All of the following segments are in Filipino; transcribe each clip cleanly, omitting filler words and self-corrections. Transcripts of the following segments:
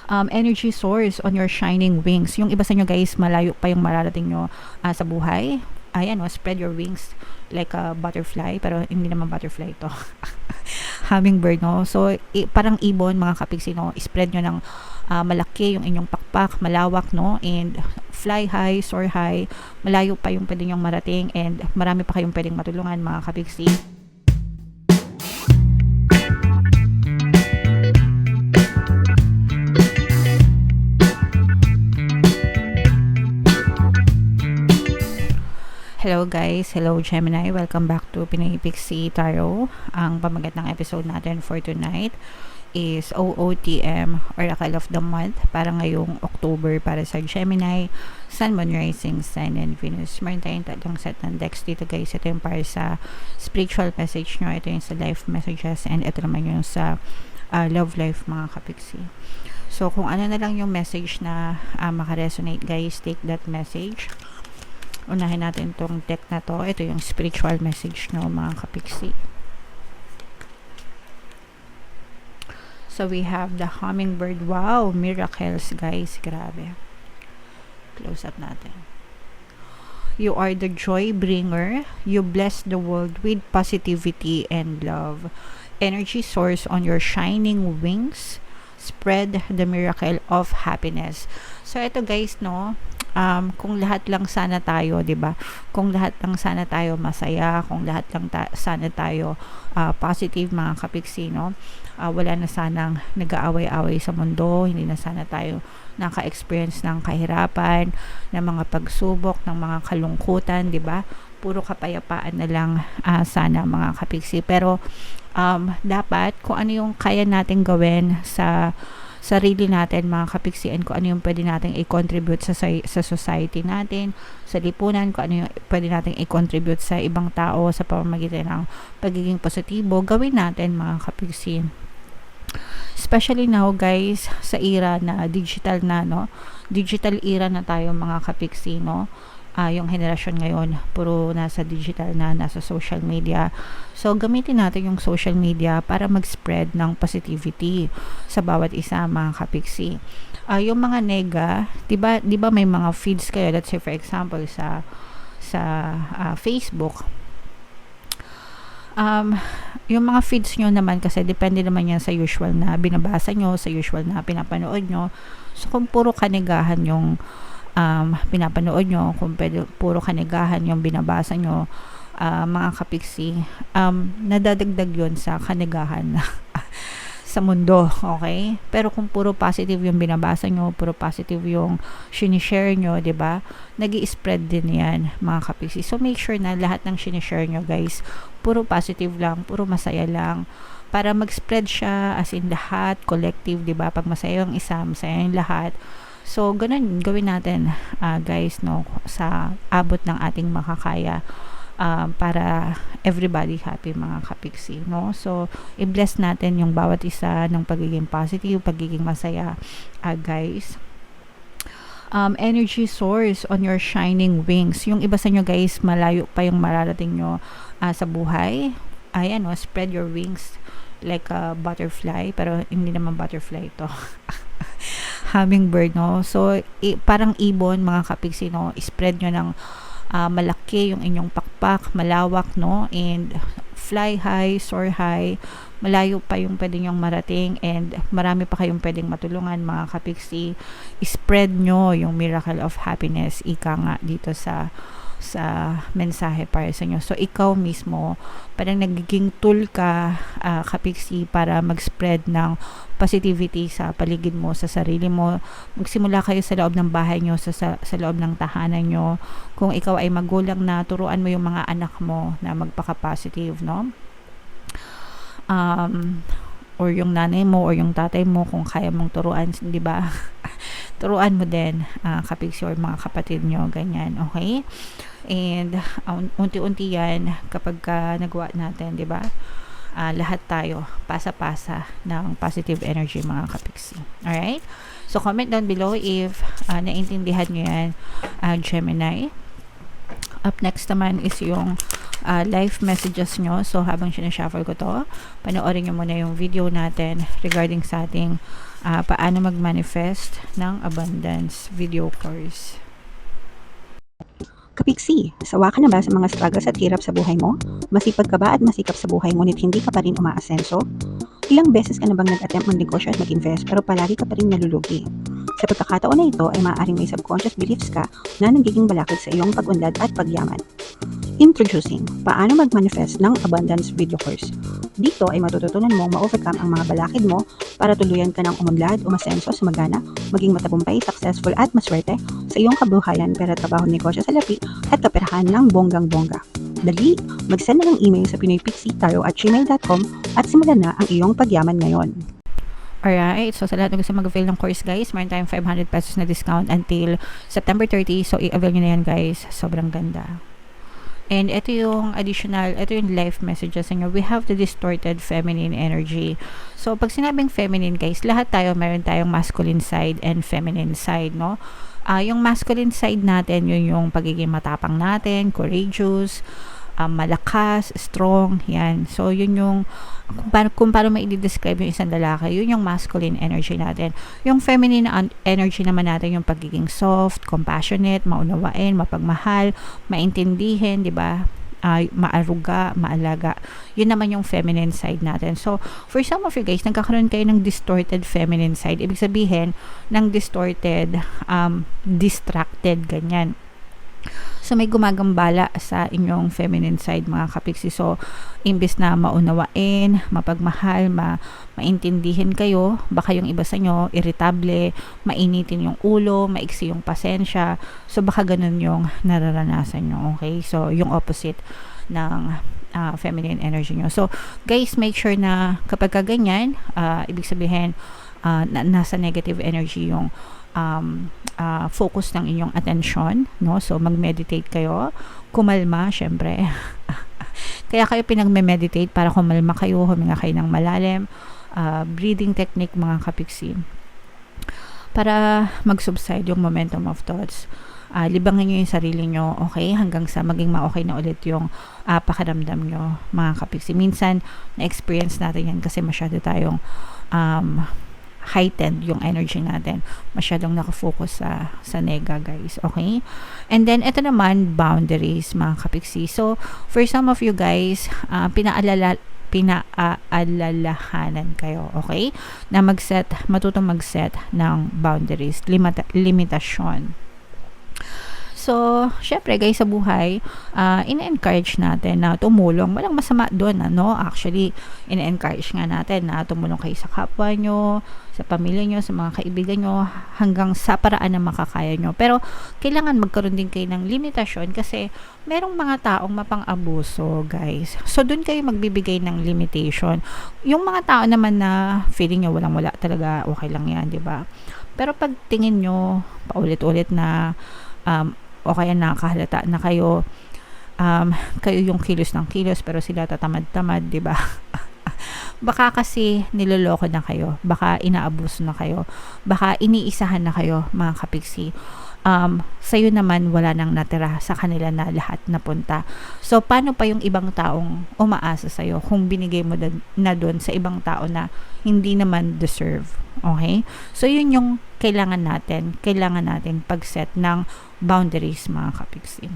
Energy source on your shining wings. Yung iba sa inyo guys, malayo pa yung mararating nyo sa buhay. Ayan, spread your wings like a butterfly, pero hindi naman butterfly to. Hummingbird, no? So, parang ibon, mga kapigsi, no? Spread nyo ng malaki yung inyong pakpak, malawak, no? And fly high, soar high, malayo pa yung pwede nyong marating, and marami pa kayong pwedeng matulungan, mga kapigsi. Hello guys, hello Gemini, welcome back to Pinay Pixie Tarot. Ang pamagat ng episode natin for tonight is OOTM, Oracle of the Month, para ngayong October para sa Gemini, Sun, Moon, Rising, Sun, and Venus. Meron tayong tatlong set ng decks dito guys. Ito yung para sa spiritual message nyo, ito yung sa life messages, and ito naman yung sa love life, mga kapiksi. So kung ano na lang yung message na makaresonate guys, take that message. Unahin natin tong deck na to. Ito yung spiritual message nyo, mga kapiksi. So we have the hummingbird. Wow, miracles guys, grabe. Close up natin. You are the joy bringer. You bless the world with positivity and love. Energy source on your shining wings. Spread the miracle of happiness. So ito guys, no, kung lahat lang sana tayo, 'di ba? Kung lahat lang sana tayo masaya, kung lahat lang sana tayo positive, mga kapiksi, no? Wala na sanang nag-aaway-away sa mundo, hindi na sana tayo naka-experience ng kahirapan, ng mga pagsubok, ng mga kalungkutan, 'di ba? Puro kapayapaan na lang sana, mga kapiksi. Pero dapat kung ano yung kaya nating gawin sa sarili natin, mga kapiksi, and kung ano yung pwede nating i-contribute sa society natin, sa lipunan, kung ano yung pwede nating i-contribute sa ibang tao sa pamamagitan ng pagiging positibo, gawin natin, mga kapiksi. Especially now guys, sa era na digital na, no? Digital era na tayo, mga kapiksi, no? Yung henerasyon ngayon, puro nasa digital na, nasa social media. So, gamitin natin yung social media para mag-spread ng positivity sa bawat isa, mga kapiksi. Yung mga nega, diba may mga feeds kayo, let's say for example, sa Facebook. Yung mga feeds nyo naman kasi, depende naman yan sa usual na binabasa nyo, sa usual na pinapanood nyo. So, kung puro kanegahan yung pinapanood nyo, kung puro kanigahan yung binabasa nyo, mga kapiksi, nadadagdag yun sa kanigahan sa mundo, okay? Pero kung puro positive yung binabasa nyo, puro positive yung sinishare nyo, diba? Nag-i-spread din yan, mga kapiksi. So make sure na lahat ng sinishare nyo guys, puro positive lang, puro masaya lang, para mag-spread siya as in lahat, collective, diba? Pag masaya yung isa, masaya yung lahat. So, ganun gawin natin, guys, no, sa abot ng ating makakaya, para everybody happy, mga kapiksi, no? So, i-bless natin yung bawat isa ng pagiging positive, pagiging masaya, guys. Energy source on your shining wings. Yung iba sa inyo guys, malayo pa yung mararating nyo sa buhay. Ayan, no, spread your wings like a butterfly, pero hindi naman butterfly to. Hummingbird, no? So, parang ibon, mga kapiksi, no? Spread nyo ng malaki yung inyong pakpak, malawak, no? And fly high, soar high, malayo pa yung pwede nyong marating, and marami pa kayong pwedeng matulungan, mga kapiksi. Spread nyo yung miracle of happiness, ika nga dito sa mensahe para sa inyo. So, ikaw mismo, parang nagiging tool ka, kapiksi, para mag-spread ng positivity sa paligid mo, sa sarili mo. Magsimula kayo sa loob ng bahay nyo, sa loob ng tahanan nyo. Kung ikaw ay magulang na, turuan mo yung mga anak mo na magpaka-positive, no? Or yung nanay mo, or yung tatay mo, kung kaya mong turuan, di ba? Turuan mo din, kapiksi, or mga kapatid nyo, ganyan, okay? And unti-unti yan, kapag nagawa natin, di ba? Lahat tayo, pasa-pasa ng positive energy, mga kapiksi. Alright? So, comment down below if naintindihan nyo yan, Gemini. Up next naman is yung live messages nyo. So, habang sinashuffle ko to, panoorin nyo muna yung video natin regarding sa ating paano mag-manifest ng abundance video course. Kapiksi, sawa ka na ba sa mga struggles at hirap sa buhay mo? Masipag ka ba at masikap sa buhay ngunit hindi ka pa rin umaasenso? Ilang beses ka na bang nag-attempt magnegosyo at mag-invest pero palagi ka pa rin nalulugi? Sa pagkakataon na ito ay maaaring may subconscious beliefs ka na nagiging balakid sa iyong pag-unlad at pagyaman. Introducing, paano mag-manifest ng abundance video course. Dito ay matututunan mong ma-overcome ang mga balakid mo para tuluyan ka ng umunlad, umasenso, sumagana, maging matagumpay, successful at maswerte sa iyong kabuhayan, pera, trabaho, negosyo, salapi at kaperahan ng bonggang-bongga. Dali, mag-send na ng email sa pinoypixitaro@gmail.com at simulan na ang iyong pagyaman ngayon. Alright, so sa lahat na gusto mag-avail ng course guys, meron tayong 500 pesos na discount until September 30. So i-avail nyo na yan guys, sobrang ganda. And ito yung life messages nyo. We have the distorted feminine energy. So pag sinabing feminine guys, lahat tayo meron tayong masculine side and feminine side, no? Yung masculine side natin, yun yung pagiging matapang natin, courageous, malakas, strong, yan. So, yun yung, kung paano ma-describe yung isang lalaki, yun yung masculine energy natin. Yung feminine energy naman natin, yung pagiging soft, compassionate, maunawain, mapagmahal, maintindihin, di ba? Maaruga, maalaga. Yun naman yung feminine side natin. So, for some of you guys, nagkakaroon kayo ng distorted feminine side. Ibig sabihin, ng distorted, distracted, ganyan. So, may gumagambala sa inyong feminine side, mga kapiksi. So, imbis na maunawain, mapagmahal, maintindihin kayo, baka yung iba sa inyo, irritable, mainitin yung ulo, maiksi yung pasensya. So, baka ganun yung nararanasan nyo, okay? So, yung opposite ng feminine energy nyo. So, guys, make sure na kapag ganyan, ibig sabihin, nasa negative energy yung focus ng inyong attention, no? So mag-meditate kayo, kumalma syempre. Kaya kayo pinagme-meditate para kumalma kayo, huminga kayo ng malalim, breathing technique mga kapiksi, para mag-subside yung momentum of thoughts. Libangin nyo yung sarili nyo, okay, hanggang sa maging ma-okay na ulit yung pakiramdam nyo, mga kapiksi. Minsan na-experience natin yan kasi masyado tayong heightened yung energy natin. Masyadong nakafocus sa nega, guys. Okay? And then, ito naman, boundaries, mga kapiksi. So, for some of you guys, pinaalalahanan kayo, okay? Na matutong mag-set ng boundaries, limitasyon. So, syempre guys, sa buhay, ina-encourage natin na tumulong. Walang masama doon, ano? Actually, ina-encourage nga natin na tumulong kayo sa kapwa nyo, sa pamilya nyo, sa mga kaibigan nyo, hanggang sa paraan na makakaya nyo. Pero, kailangan magkaroon din kayo ng limitasyon kasi merong mga taong mapang-abuso, guys. So, doon kayo magbibigay ng limitation. Yung mga tao naman na feeling nyo walang-wala talaga, okay lang yan, di ba? Pero pag tingin nyo, paulit-ulit na, o kaya nakahalata na kayo yung kilos ng kilos pero sila tatamad-tamad, di ba? Baka kasi niloloko na kayo, baka inaabuso na kayo, baka iniisahan na kayo, mga kapiksi. Sa'yo naman wala nang natira, sa kanila na lahat napunta. So, paano pa yung ibang taong umaasa sa'yo kung binigay mo na doon sa ibang tao na hindi naman deserve? Okay? So, yun yung kailangan natin pag-set ng boundaries, mga kapiksi.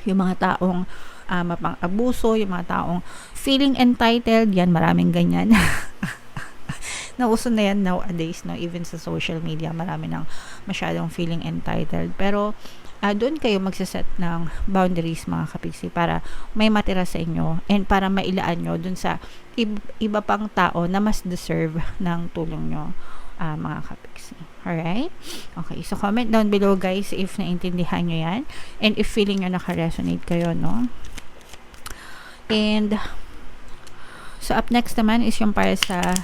Yung mga taong mapang-abuso, yung mga taong feeling entitled, yan, maraming ganyan. Nauso na yan nowadays, no? Even sa social media, marami nang masyadong feeling entitled. Pero, doon kayo magsaset ng boundaries, mga kapiksi, para may matira sa inyo and para mailaan nyo doon sa iba pang tao na mas deserve ng tulong nyo, mga kapiksi. Alright? Okay, so comment down below, guys, if naintindihan nyo yan and if feeling nyo naka-resonate kayo, no? And so up next naman is yung para sa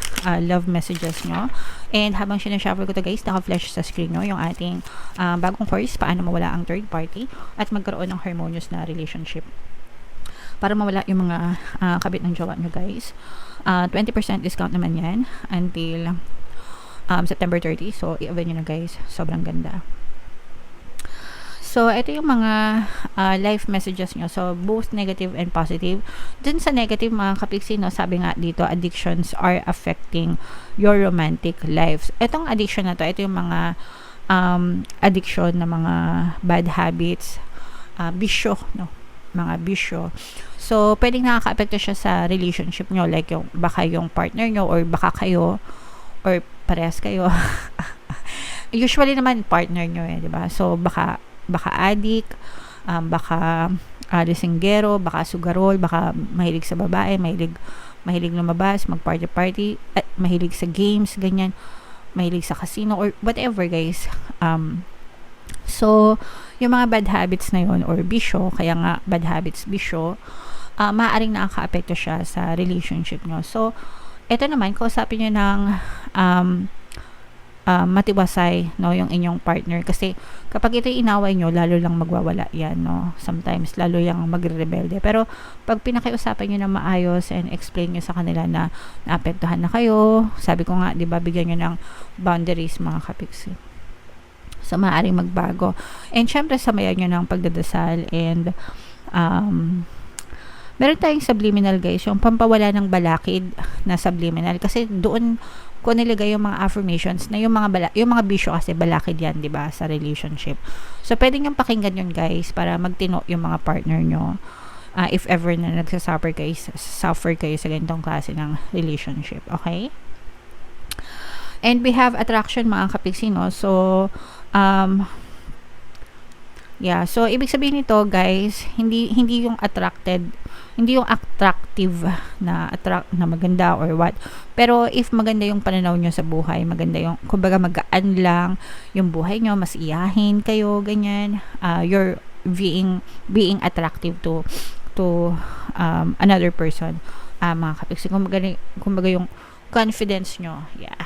love messages nyo. And habang sinashuffle ko to, guys, naka-flash sa screen nyo yung ating bagong course, paano mawala ang third party at magkaroon ng harmonious na relationship. Para mawala yung mga kabit ng jowa nyo, guys. 20% discount naman yan until September 30. So, i-avail nyo na, guys. Sobrang ganda. So, ito yung mga life messages nyo. So, both negative and positive. Dun sa negative, mga kapiksi, no, sabi nga dito, addictions are affecting your romantic lives. Itong addiction na to, ito yung mga addiction na mga bad habits, bisyo, no? Mga bisyo. So, pwedeng nakaka-apekto siya sa relationship nyo. Like, baka yung partner nyo or baka kayo or parehas kayo. Usually naman, partner nyo diba? So, baka addict, baka lisinggero, baka sugarol, baka mahilig sa babae, mahilig lumabas, mag-party, mahilig sa games, ganyan, mahilig sa casino, or whatever, guys. So, yung mga bad habits na yun, or bisyo, kaya nga bad habits, bisyo, maaaring nakaka-apekto siya sa relationship nyo. So, eto naman, kausapin nyo ng matiwasay, no, yung inyong partner, kasi kapag ito inaway nyo, lalo lang magwawala yan, no, sometimes lalo yung magre-rebelde. Pero pag pinakiusapan nyo na maayos and explain nyo sa kanila na naapektuhan na kayo, sabi ko nga, di ba, bigyan nyo ng boundaries, mga kapiksi, so maaaring magbago. And syempre samayan nyo ng pagdadasal, and meron tayong subliminal, guys, yung pampawala ng balakid na subliminal, kasi doon ko nilagay yung mga affirmations na yung mga bisyo, kasi balakid yan, 'di ba, sa relationship. So pwedeng yung pakinggan yun, guys, para magtino yung mga partner nyo, if ever na suffer kayo sa ganitong klase ng relationship. Okay? And we have attraction, mga kapiksi, no? So yeah, so ibig sabihin nito, guys, hindi yung attractive na maganda or what. Pero if maganda yung pananaw nyo sa buhay, maganda yung, kumbaga, magaan lang yung buhay nyo, mas iyahin kayo, ganyan, you're being attractive to another person, mga kapiksi. Kumbaga yung confidence nyo, yeah.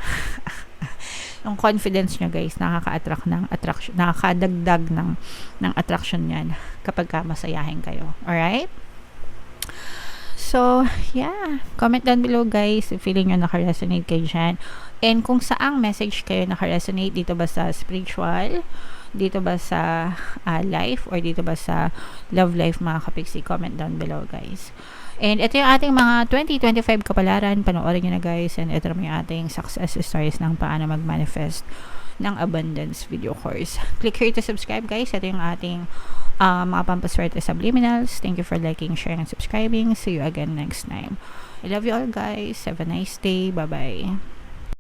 Yung confidence nyo, guys, nakaka-attract ng attraction, nakakadagdag ng attraction yan kapag masayahin kayo. Alright? So, yeah. Comment down below, guys, if feeling nyo naka-resonate kayo dyan. And kung saang message kayo naka-resonate, dito ba sa spiritual, dito ba sa life, or dito ba sa love life, mga kapiksi, comment down below, guys. And ito yung ating mga 2025 kapalaran. Panoorin nyo na, guys. And ito naman yung ating success stories ng paano mag-manifest ng abundance video course. Click here to subscribe, guys. Ito yung ating mga pampaswerte subliminals. Thank you for liking, sharing, and subscribing. See you again next time. I love you all, guys. Have a nice day. Bye-bye.